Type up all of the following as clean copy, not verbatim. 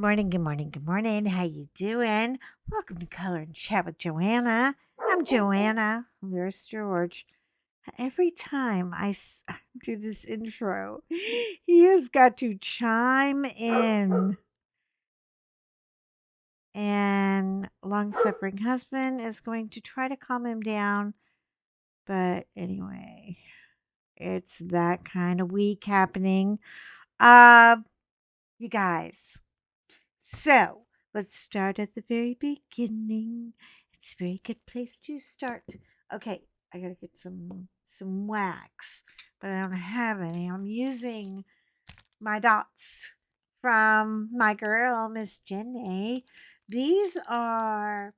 morning, good morning, good morning. How you doing? Welcome to Color and Chat with Joanna. I'm Joanna. There's George. Every time do this intro, he has got to chime in. And long-suffering husband is going to try to calm him down. But anyway, it's that kind of week happening. Uh, you guys. So let's start at the very beginning. It's a very good place to start. Okay, I gotta get some wax, but I don't have any. I'm using my dots from my girl, Miss Jenny. These are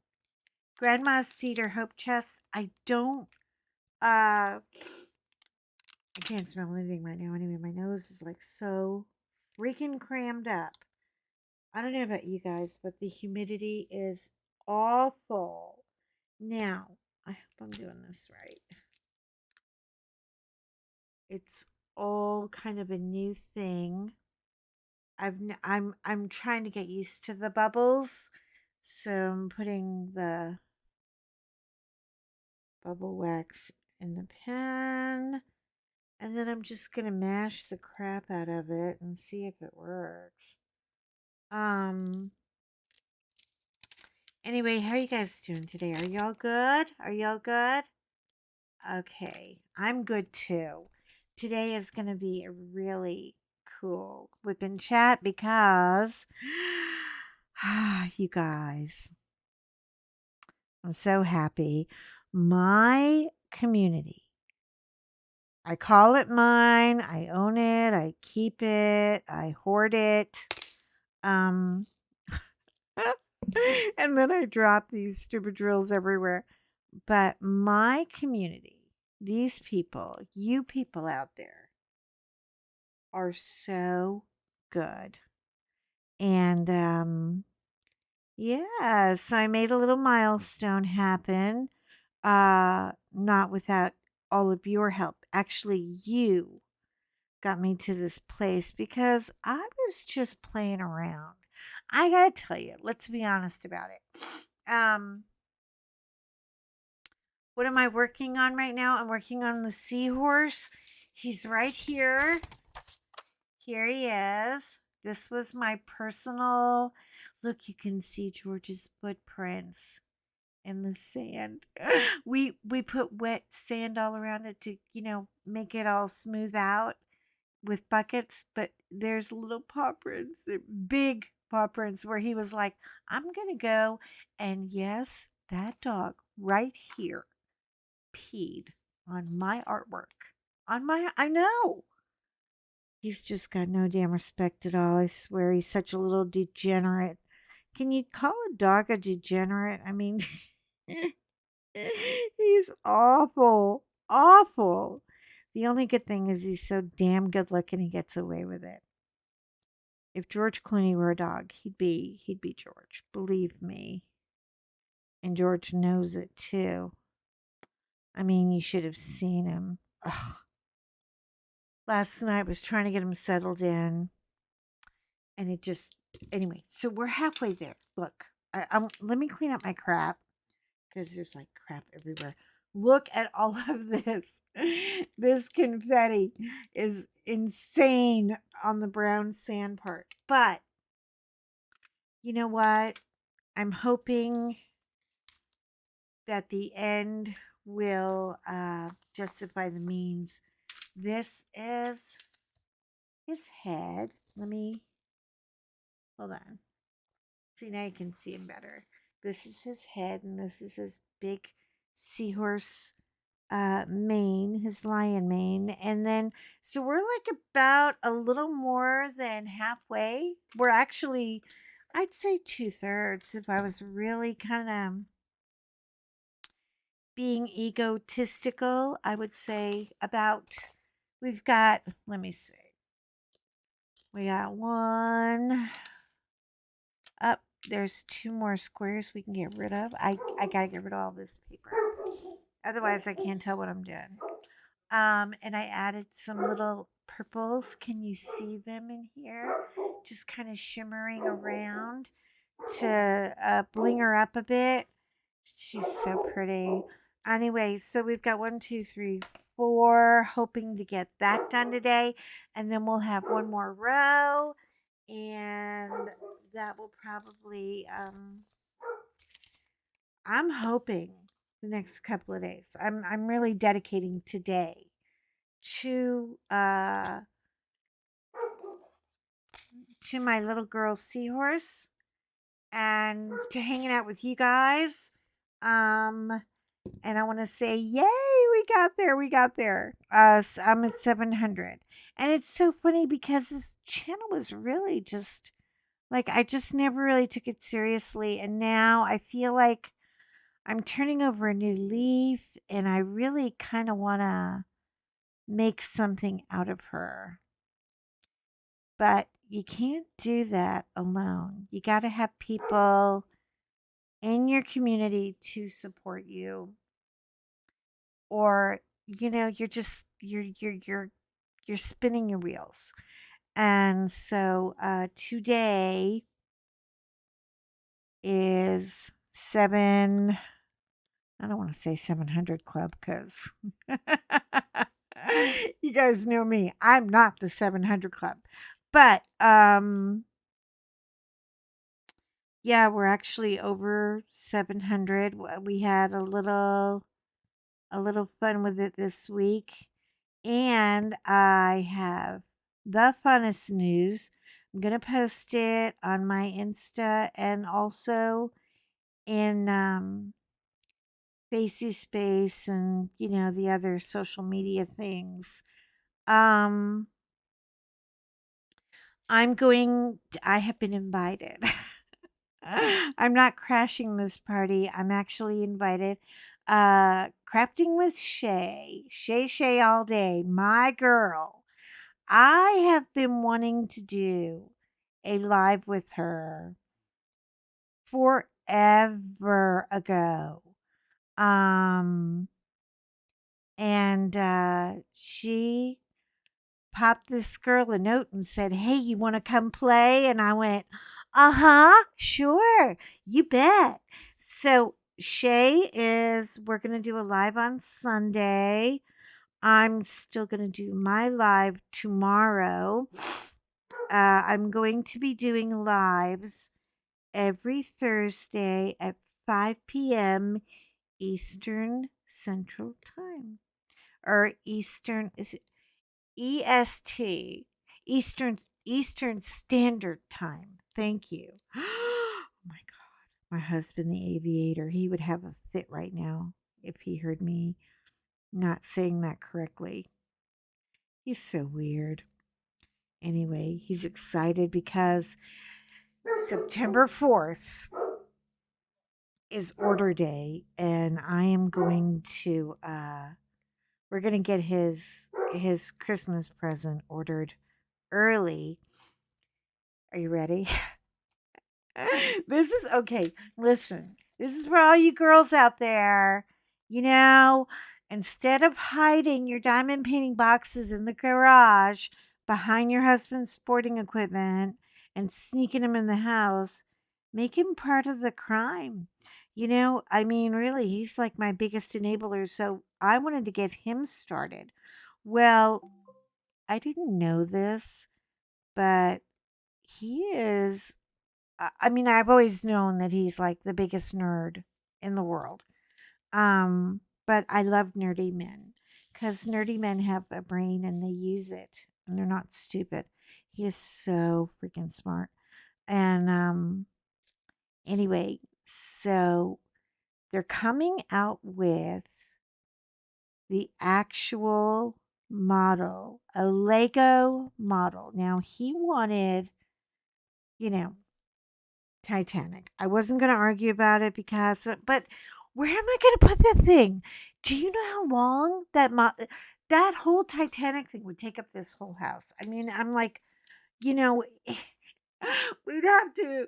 Grandma's Cedar Hope Chest. I can't smell anything right now. Anyway, my nose is like so freaking crammed up. I don't know about you guys, but the humidity is awful. Now, I hope I'm doing this right. It's all kind of a new thing. I'm trying to get used to the bubbles. So I'm putting the bubble wax in the pan, and then I'm just going to mash the crap out of it and see if it works. Anyway, how are you guys doing today? Are y'all good? Are y'all good? Okay, I'm good too. Today is going to be a really cool whip and chat because you guys, I'm so happy. My community, I call it mine, I own it, I keep it, I hoard it. Um, and then I drop these stupid drills everywhere. But my community, these people, you people out there, are so good. And yeah, so I made a little milestone happen. Not without all of your help. Actually, you got me to this place because I was just playing around. I gotta tell you, let's be honest about it. What am I working on right now? I'm working on the seahorse. He's right here. Here he is. This was my personal look. You can see George's footprints in the sand. We put wet sand all around it to, make it all smooth out with buckets, but there's little paw prints, big paw prints where he was like, I'm going to go. And yes, that dog right here peed on my artwork. I know. He's just got no damn respect at all. I swear he's such a little degenerate. Can you call a dog a degenerate? I mean, he's awful. Awful. The only good thing is he's so damn good looking he gets away with it. If George Clooney were a dog, he'd be George. Believe me. And George knows it too. I mean, you should have seen him. Ugh. Last night I was trying to get him settled in, and it just anyway. So we're halfway there. Look, let me clean up my crap because there's like crap everywhere. Look at all of this. This confetti is insane on the brown sand part. But you know what? I'm hoping that the end will justify the means. This is his head. Let me hold on. See, now you can see him better. This is his head, and this is his big seahorse mane, his lion mane. And then, so we're like about a little more than halfway. We're actually, I'd say 2/3 if I was really kind of being egotistical. I would say about, we've got, let me see. We got one up. There's 2 more squares we can get rid of. I gotta get rid of all this paper. Otherwise, I can't tell what I'm doing. And I added some little purples. Can you see them in here? Just kind of shimmering around. to bling her up a bit. She's so pretty. Anyway, so we've got one, two, three, four, hoping to get that done today. And then we'll have one more row. And that will probably, I'm hoping the next couple of days. I'm really dedicating today to to my little girl seahorse and to hanging out with you guys. Um and I want to say, yay, we got there. We got there. I'm at 700. And it's so funny because this channel was really just like, I just never really took it seriously. And now I feel like I'm turning over a new leaf and I really kind of want to make something out of her. But you can't do that alone. You got to have people in your community to support you, or you're just you're spinning your wheels. And so today is 7, I don't want to say 700 club because you guys know me, I'm not the 700 club. But yeah, we're actually over 700. We had a little fun with it this week. And I have the funnest news. I'm going to post it on my Insta and also in Facey Space and, the other social media things. Um, I have been invited. I'm not crashing this party. I'm actually invited. Crafting with Shay all day, my girl. I have been wanting to do a live with her forever ago. Um, and she popped this girl a note and said, "Hey, you want to come play?" And I went, "Uh-huh, sure, you bet." So we're going to do a live on Sunday. I'm still going to do my live tomorrow. I'm going to be doing lives every Thursday at 5 p.m. Eastern Central Time. Or Eastern, is it EST? Eastern Standard Time. Thank you. Oh my God. My husband, the aviator, he would have a fit right now if he heard me not saying that correctly. He's so weird. Anyway, he's excited because September 4th is order day, and I am going to we're going to get his Christmas present ordered early. Are you ready? This is okay. Listen, this is for all you girls out there. You know, instead of hiding your diamond painting boxes in the garage behind your husband's sporting equipment and sneaking them in the house, make him part of the crime. I mean, really, he's like my biggest enabler. So I wanted to get him started. Well, I didn't know this, but he is I mean, I've always known that he's like the biggest nerd in the world. But I love nerdy men because nerdy men have a brain and they use it and they're not stupid. He is so freaking smart. And anyway, so they're coming out with the actual model, a Lego model. Now, he wanted, you know, Titanic. I wasn't going to argue about it because, but where am I going to put that thing? Do you know how long that whole Titanic thing would take up this whole house? I mean, I'm like, you know, we'd have to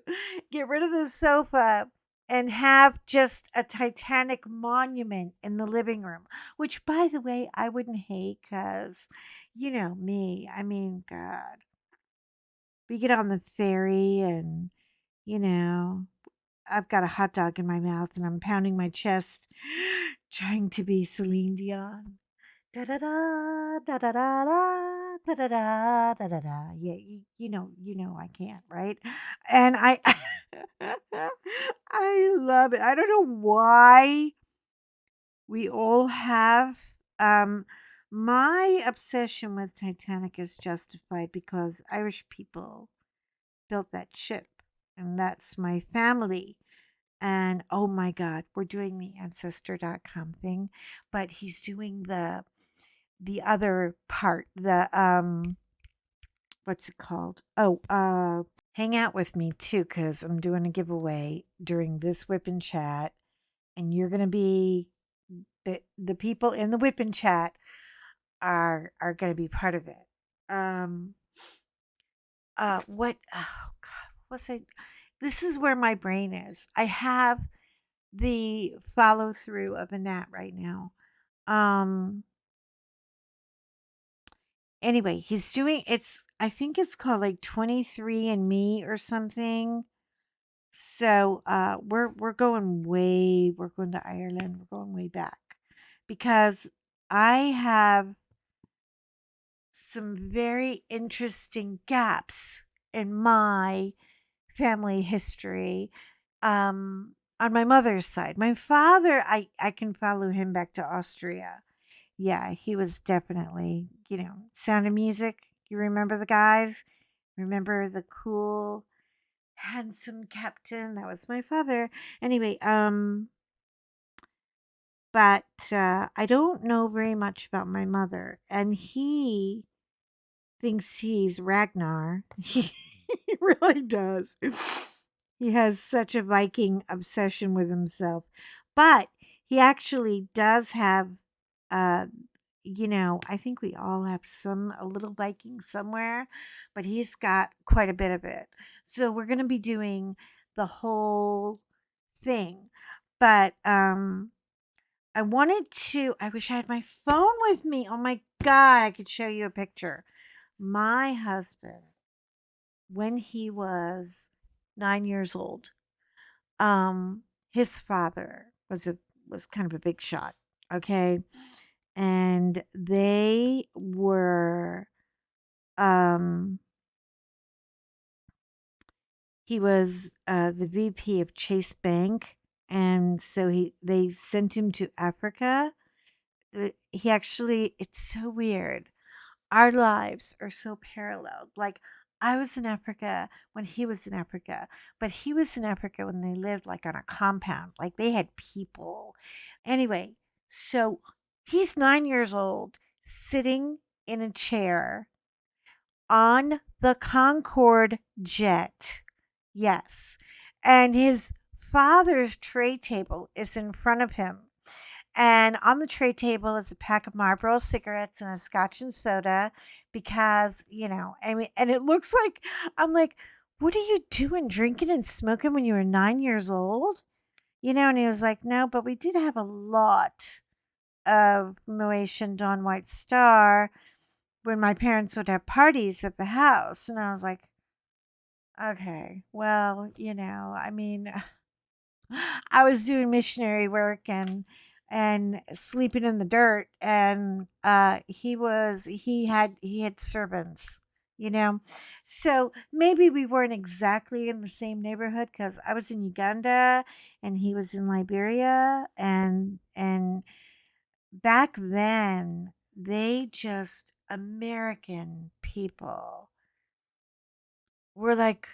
get rid of the sofa and have just a Titanic monument in the living room, which, by the way, I wouldn't hate because, me. I mean, God, we get on the ferry and, you know. I've got a hot dog in my mouth and I'm pounding my chest, trying to be Celine Dion. Da da da da da da da da da da da da da. Yeah, you know I can't, right? And I, I love it. I don't know why we all have. Um, my obsession with Titanic is justified because Irish people built that ship, and that's my family. And oh my God, we're doing the ancestor.com thing, but he's doing the other part, the what's it called? Oh, hang out with me too, because I'm doing a giveaway during this whip and chat, and you're gonna be the people in the whip and chat are gonna be part of it. Um, what? Oh God, what was I? This is where my brain is. I have the follow through of a gnat right now. Um, anyway, he's doing it's I think it's called like 23 and Me or something. So we're going to Ireland. We're going way back because I have some very interesting gaps in my family history on my mother's side. My father, I can follow him back to Austria. Yeah, he was definitely, Sound of Music. You remember the guys? Remember the cool, handsome captain? That was my father. Anyway, but I don't know very much about my mother, and he thinks he's Ragnar. He really does. He has such a Viking obsession with himself. But he actually does have, uh, I think we all have a little Viking somewhere, but he's got quite a bit of it. So we're going to be doing the whole thing. But I wish I had my phone with me. Oh my God, I could show you a picture. My husband, when he was 9 years old, his father was kind of a big shot. Okay. And they were, um, he was the VP of Chase Bank. And so they sent him to Africa. He actually, it's so weird. Our lives are so paralleled. Like, I was in Africa when he was in Africa, but he was in Africa when they lived like on a compound, like they had people. Anyway, so he's 9 years old, sitting in a chair on the Concorde jet. Yes. And his father's tray table is in front of him. And on the tray table is a pack of Marlboro cigarettes and a scotch and soda because, I mean, and it looks like, I'm like, what are you doing drinking and smoking when you were 9 years old? And he was like, no, but we did have a lot of Moet and Dawn White Star when my parents would have parties at the house. And I was like, okay, well, I mean, I was doing missionary work and sleeping in the dirt, and he had servants, you know. So maybe we weren't exactly in the same neighborhood cuz I was in Uganda and he was in Liberia, and back then they just American people were like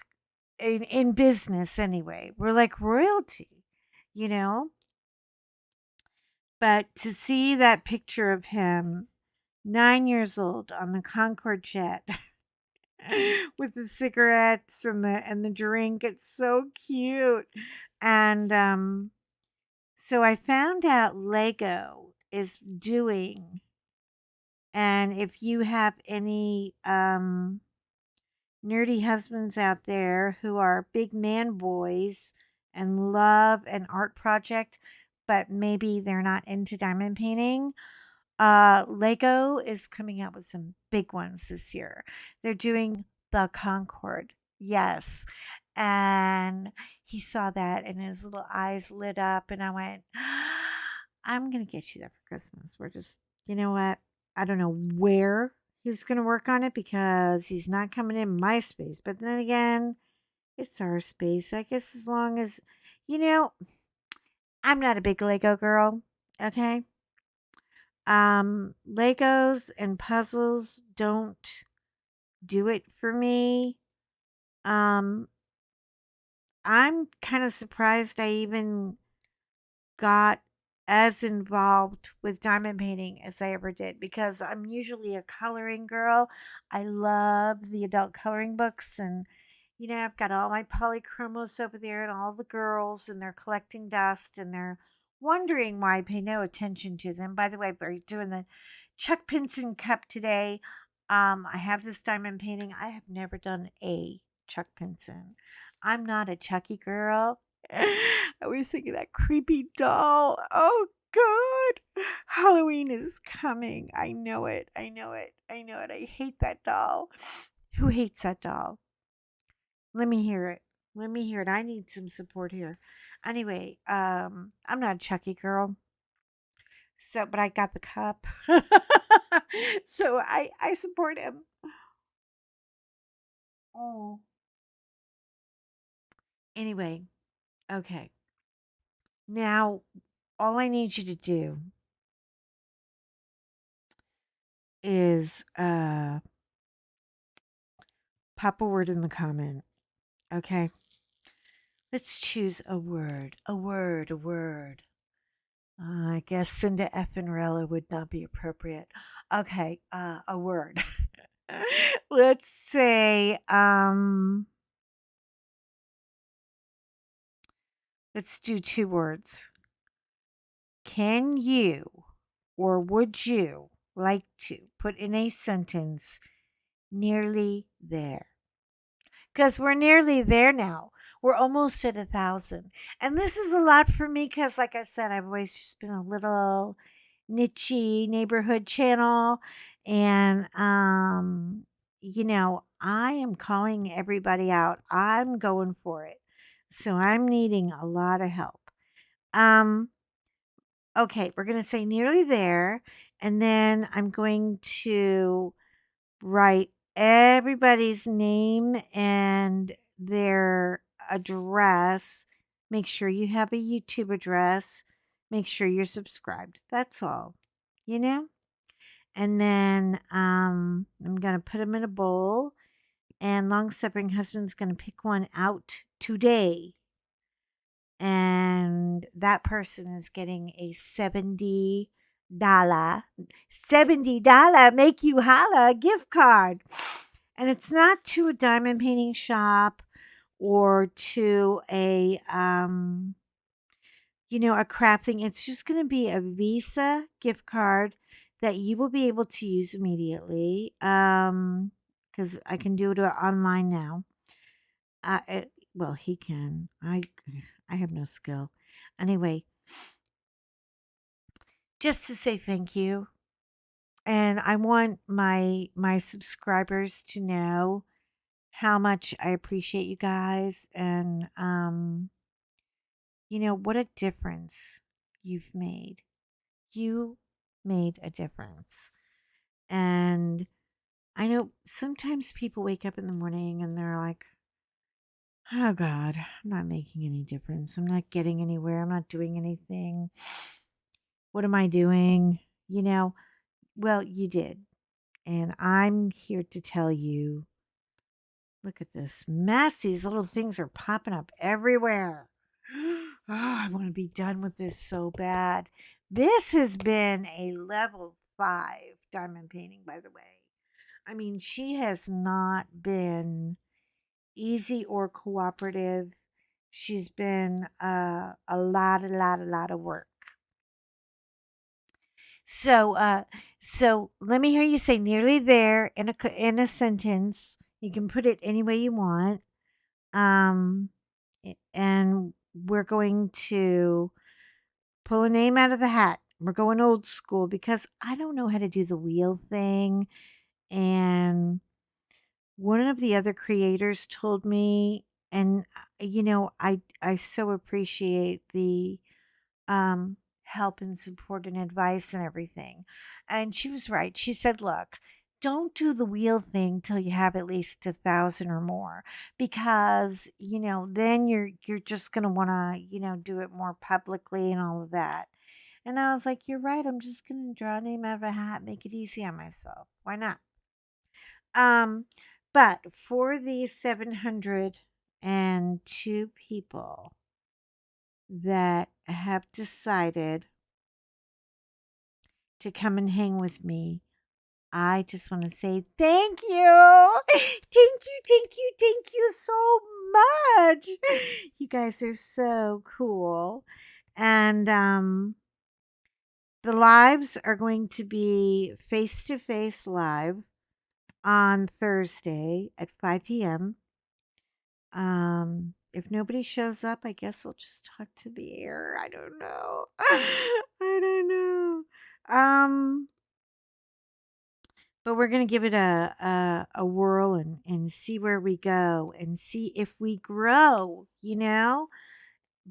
in business anyway. We're like royalty, you know? But to see that picture of him, 9 years old on the Concorde jet with the cigarettes and the drink, it's so cute. And so I found out Lego is doing, and if you have any nerdy husbands out there who are big man boys and love an art project, but maybe they're not into diamond painting, Lego is coming out with some big ones this year. They're doing the Concorde. Yes. And he saw that and his little eyes lit up, and I went, I'm going to get you that for Christmas. We're just, you know what? I don't know where he's going to work on it because he's not coming in my space. But then again, it's our space. I guess as long as, you know, I'm not a big Lego girl. Okay. Legos and puzzles don't do it for me. Um, I'm kind of surprised I even got as involved with diamond painting as I ever did because I'm usually a coloring girl. I love the adult coloring books, and I've got all my polychromos over there and all the girls, and they're collecting dust and they're wondering why I pay no attention to them. By the way, we're doing the Chuck Pinson Cup today. I have this diamond painting. I have never done a Chuck Pinson. I'm not a Chucky girl. I was thinking that creepy doll. Oh God. Halloween is coming. I know it. I know it. I know it. I hate that doll. Who hates that doll? Let me hear it. Let me hear it. I need some support here. Anyway, I'm not a Chucky girl. So, but I got the cup. So I support him. Oh. Anyway, okay. Now, all I need you to do is pop a word in the comment. Okay. Let's choose a word. A word. A word. I guess Cinda Effinrella would not be appropriate. Okay. A word. Let's say let's do two words. Can you or would you like to put in a sentence nearly there? Because we're nearly there now. We're almost at 1,000. And this is a lot for me because, like I said, I've always just been a little nichey neighborhood channel. And, I am calling everybody out. I'm going for it. So I'm needing a lot of help. Um, okay, we're going to say nearly there. And then I'm going to write everybody's name and their address. Make sure you have a YouTube address. Make sure you're subscribed. That's all, you know? And then I'm going to put them in a bowl, and long suffering husband's going to pick one out today. And that person is getting a $70 make you holla gift card. And it's not to a diamond painting shop or to a craft thing. It's just going to be a Visa gift card that you will be able to use immediately. Because I can do it online now. Well, he can. I have no skill. Anyway, just to say thank you. And I want my subscribers to know how much I appreciate you guys, and what a difference you've made. You made a difference. And I know sometimes people wake up in the morning and they're like, oh God, I'm not making any difference. I'm not getting anywhere. I'm not doing anything. What am I doing? Well, you did. And I'm here to tell you, look at this mess. These little things are popping up everywhere. Oh, I want to be done with this so bad. This has been a level 5 diamond painting, by the way. I mean, she has not been easy or cooperative. She's been a lot of work. So let me hear you say nearly there in a sentence. You can put it any way you want. And we're going to pull a name out of the hat. We're going old school because I don't know how to do the wheel thing. And one of the other creators told me, and I so appreciate the help and support and advice and everything. And she was right. She said, "Look, don't do the wheel thing till you have at least 1,000 or more, because then you're just gonna want to do it more publicly and all of that." And I was like, "You're right. I'm just gonna draw a name out of a hat, make it easy on myself. Why not?" Um, but for these 702 people that have decided to come and hang with me, I just want to say thank you. Thank you, thank you, thank you so much. You guys are so cool. And the lives are going to be face to face live on Thursday at 5 p.m. If nobody shows up, I guess I'll just talk to the air. I don't know. I don't know. But we're gonna give it a whirl and see where we go and see if we grow.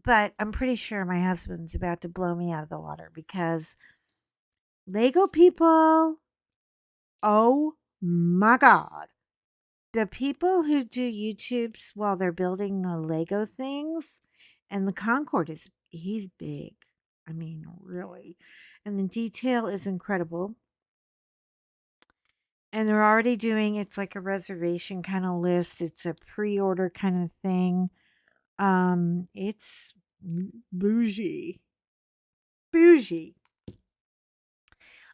But I'm pretty sure my husband's about to blow me out of the water because Lego people, oh my God. The people who do YouTubes while they're building the Lego things, and the Concorde he's big. I mean, really. And the detail is incredible. And they're already doing it's like a reservation kind of list. It's a pre-order kind of thing. It's bougie. Bougie.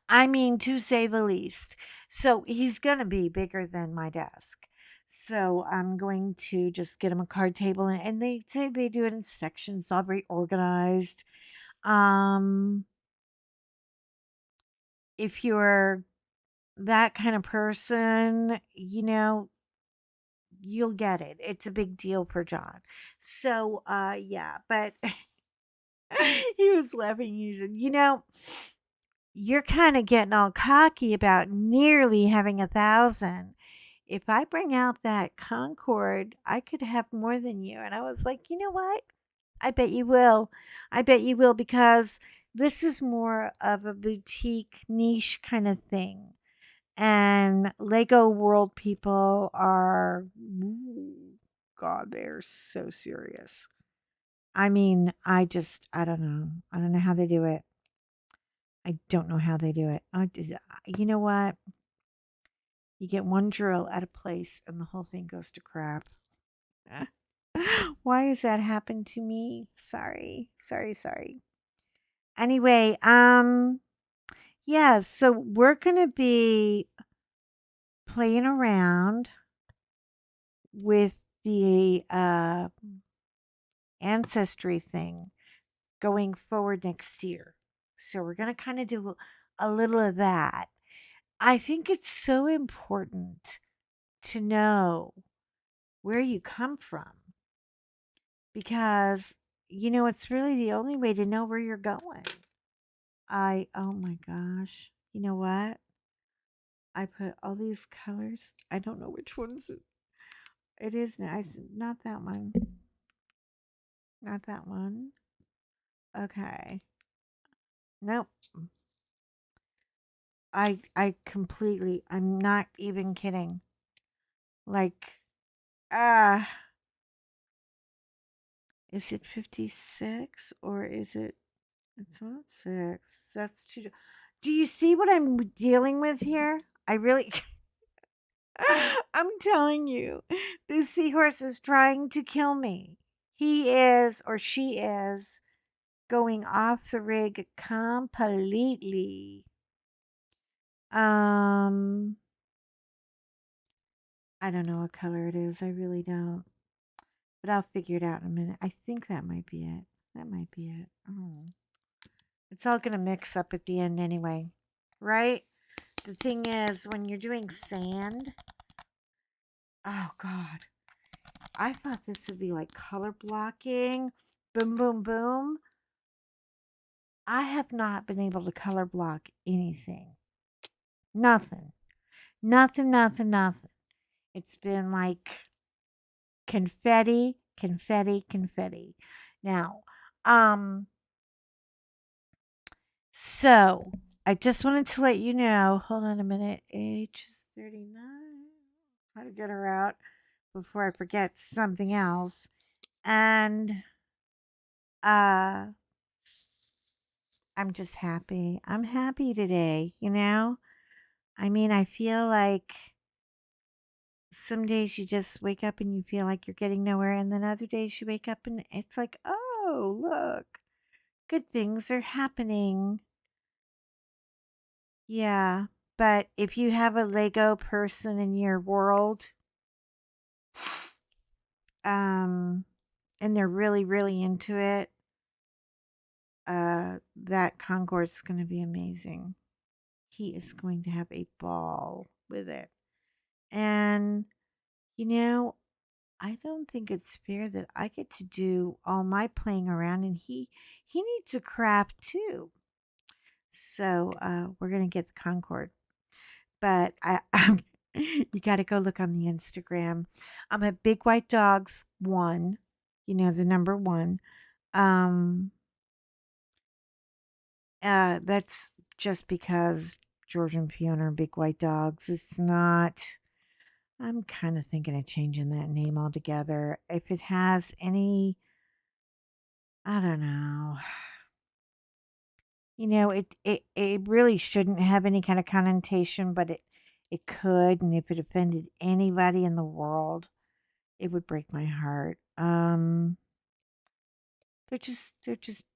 I mean, to say the least. So he's going to be bigger than my desk. So I'm going to just get him a card table, and they say they do it in sections, all very organized. Um, if you're that kind of person, you'll get it. It's a big deal for John. So, yeah, but he was laughing. He said, you're kind of getting all cocky about nearly having 1,000. If I bring out that Concord, I could have more than you. And I was like, you know what? I bet you will. I bet you will, because this is more of a boutique niche kind of thing. And Lego World people are, ooh, God, they're so serious. I mean, I don't know. I don't know how they do it. I don't know how they do it. You know what? You get one drill at a place and the whole thing goes to crap. Why has that happened to me? Sorry. Sorry, sorry. Anyway, yeah, so we're going to be playing around with the ancestry thing going forward next year. So we're going to kind of do a little of that. I think it's so important to know where you come from, because it's really the only way to know where you're going. Oh my gosh. You know what? I put all these colors. I don't know which ones it is now. It's not that one. Not that one. Okay. Nope. I'm not even kidding. Like, ah, is it 56 or is it? It's not 6. That's too. Do you see what I'm dealing with here? I really. I'm telling you, this seahorse is trying to kill me. He is, or she is, going off the rig completely. Um, I don't know what color it is. I really don't. But I'll figure it out in a minute. I think that might be it. That might be it. Oh. It's all going to mix up at the end anyway. Right? The thing is, when you're doing sand, oh God, I thought this would be like color blocking. Boom, boom, boom. I have not been able to color block anything. Nothing. Nothing, nothing, nothing. It's been like confetti confetti, confetti. Now, um, so I just wanted to let you know. Hold on a minute. Age is 39. Try to get her out before I forget something else. And uh I'm just happy. I'm happy today, you know? I mean, I feel like some days you just wake up and you feel like you're getting nowhere, and then other days you wake up and it's like, oh, look, good things are happening. Yeah. But if you have a Lego person in your world, um, and they're really, really into it, that Concord's going to be amazing. He is going to have a ball with it. And, you know, I don't think it's fair that I get to do all my playing around and he needs a craft too. So we're gonna get the Concord. But you gotta go look on the Instagram. I'm at Big White Dogs one, you know, the number one. Um that's just because George and Fiona are Big White Dogs. It's not. I'm kind of thinking of changing that name altogether. If it has any, I don't know. You know, it really shouldn't have any kind of connotation, but it could, and if it offended anybody in the world, it would break my heart. They're just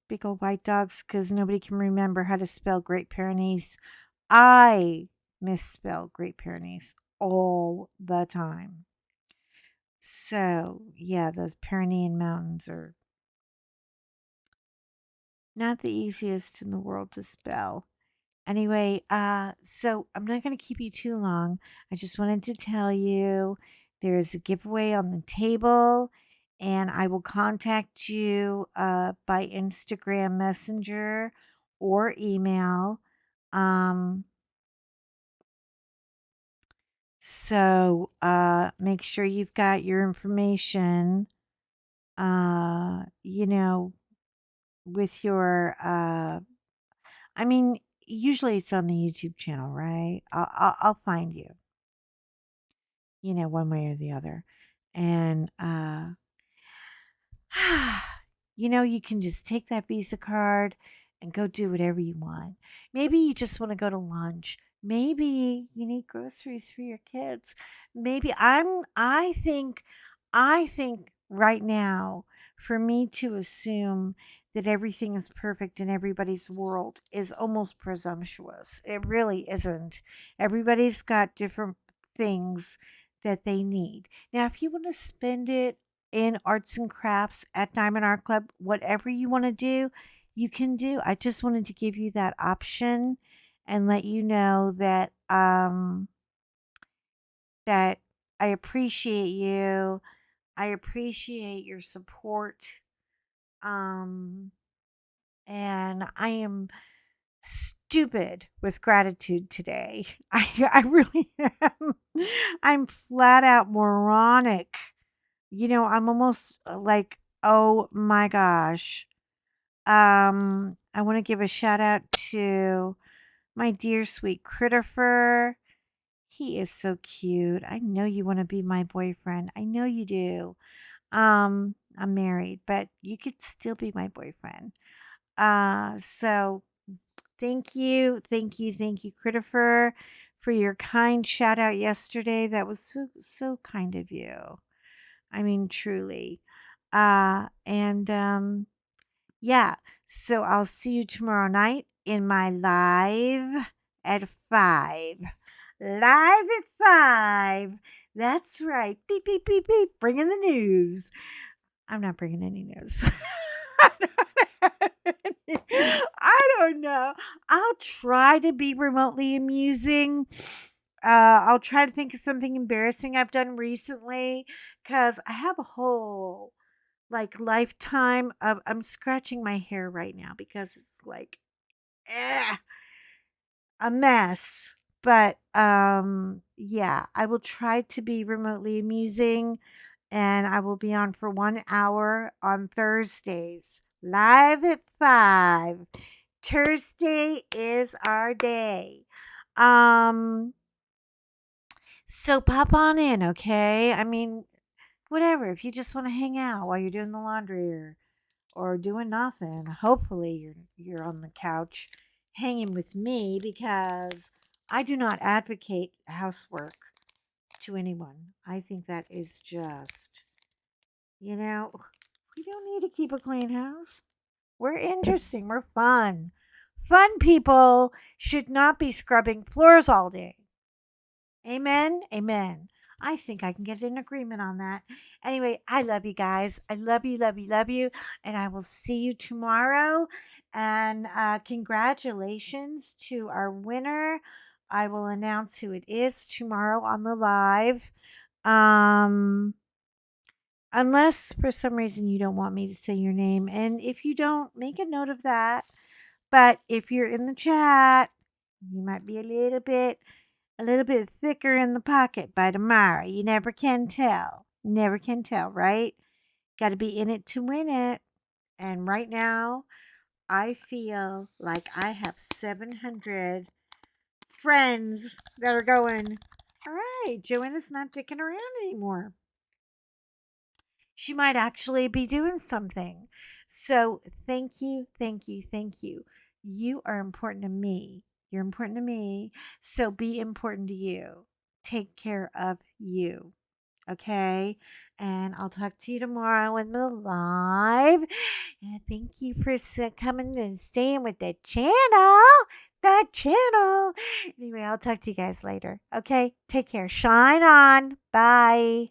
big old white dogs because nobody can remember how to spell Great Pyrenees. I misspell Great Pyrenees all the time. So yeah, those Pyrenean mountains are not the easiest in the world to spell. Anyway, so I'm not going to keep you too long. I just wanted to tell you there's a giveaway on the table, and I will contact you by Instagram Messenger or email. Um, so make sure you've got your information, you know, with your I mean, usually it's on the YouTube channel, right? I'll find you, you know, one way or the other. And, you know, you can just take that Visa card and go do whatever you want. Maybe you just want to go to lunch. Maybe you need groceries for your kids. Maybe I think right now for me to assume that everything is perfect in everybody's world is almost presumptuous. It really isn't. Everybody's got different things that they need. Now, if you want to spend it in arts and crafts at Diamond Art Club, whatever you want to do, you can do. I just wanted to give you that option and let you know that I appreciate you. I appreciate your support. Um and I am stupid with gratitude today. I really am. I'm flat out moronic. You know, I'm almost like, oh my gosh. I want to give a shout out to my dear sweet Christopher. He is so cute. I know you want to be my boyfriend. I know you do. I'm married, but you could still be my boyfriend. So thank you, Christopher, for your kind shout out yesterday. That was so kind of you. I mean, truly. And yeah, so I'll see you tomorrow night in my live at 5. Live at 5. That's right. Beep, beep, beep, beep. Bringing the news. I'm not bringing any news. I don't know. I'll try to be remotely amusing. I'll try to think of something embarrassing I've done recently because I have a whole like lifetime of I'm scratching my hair right now because it's like eh, a mess. But yeah, I will try to be remotely amusing. and I will be on for 1 hour on Thursdays, live at 5. Thursday is our day. Um, so pop on in, okay? I mean, whatever. If you just want to hang out while you're doing the laundry or doing nothing, hopefully you're on the couch hanging with me because I do not advocate housework to anyone. I think that is just, you know, we don't need to keep a clean house. We're interesting. We're fun. Fun people should not be scrubbing floors all day. Amen. Amen. I think I can get an agreement on that. Anyway, I love you guys. I love you, love you, love you. And I will see you tomorrow. And congratulations to our winner. I will announce who it is tomorrow on the live. Um, unless for some reason you don't want me to say your name. And if you don't, make a note of that. But if you're in the chat, you might be a little bit thicker in the pocket by tomorrow. You never can tell. Never can tell, right? Got to be in it to win it. And right now, I feel like I have 700 friends that are going, all right, Joanna's not dicking around anymore. She might actually be doing something. So thank you, thank you, thank you. You are important to me. You're important to me. So be important to you. Take care of you. Okay. And I'll talk to you tomorrow in the live. And thank you for coming and staying with the channel. That channel. Anyway, I'll talk to you guys later. Okay. Take care. Shine on. Bye.